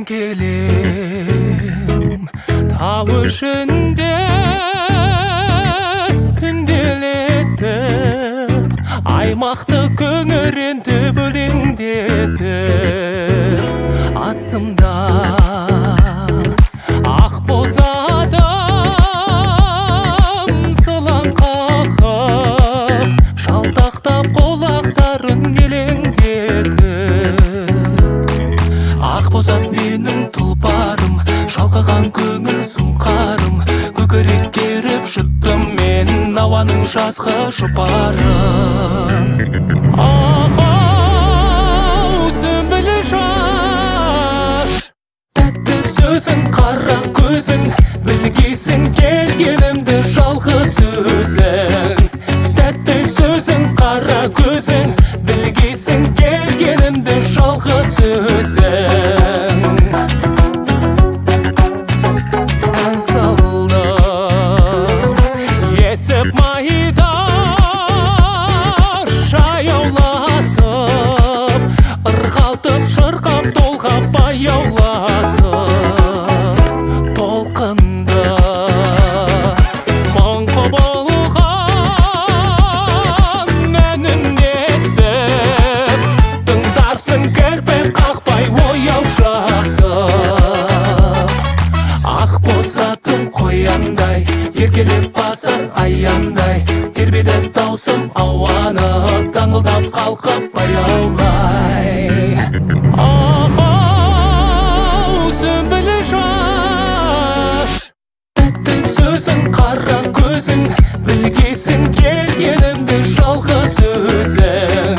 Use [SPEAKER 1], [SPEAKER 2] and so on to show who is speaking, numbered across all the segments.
[SPEAKER 1] келем тау ішінде түнделетіп аймақты көңіренді бөлеңдетіп астымда ақ боз адам сылаң қағып шалтақтап қолақтарын елеңдетіп ақ боз ат менің тұлпарым шалқыған көңіл сұңқарым көкірек керіп жұттым мен ауаның жазғы жұпарын ау сүмбілі шаш тәтті сөзің қара көзің білгейсің келгенімді жалғыз өзің тәтті сөзің қара көзің білгейсің келгенімді жалғыз өзің ән салдым есіп майда жаяулатып ырғалтып шырқап толғап баяулатып толқынды мың құбылған әнін естіп тыңдарсың кірпік қақпай ояу жатып ақ боз атым қояндай еркелеп басар аяңдай тербетіп даусым ауаны таңылдап қалқып баяулай ау сүмбілі шаш тәтті сөзің қара көзің білгейсің келгенімді жалғыз өзің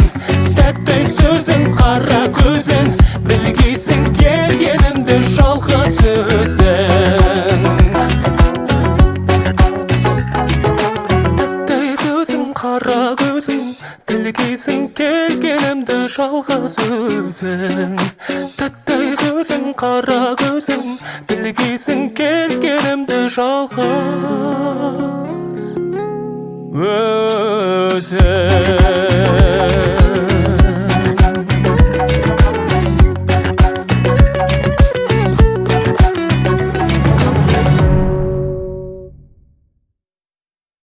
[SPEAKER 1] тәтті сөзің қара көзің білгейсің келгенімді жалғыз өзің қара көзің білгейсің келгенімді жалғыз өзің тәтті сөзің қара көзің білгейсің келгенімді жалғыз өзің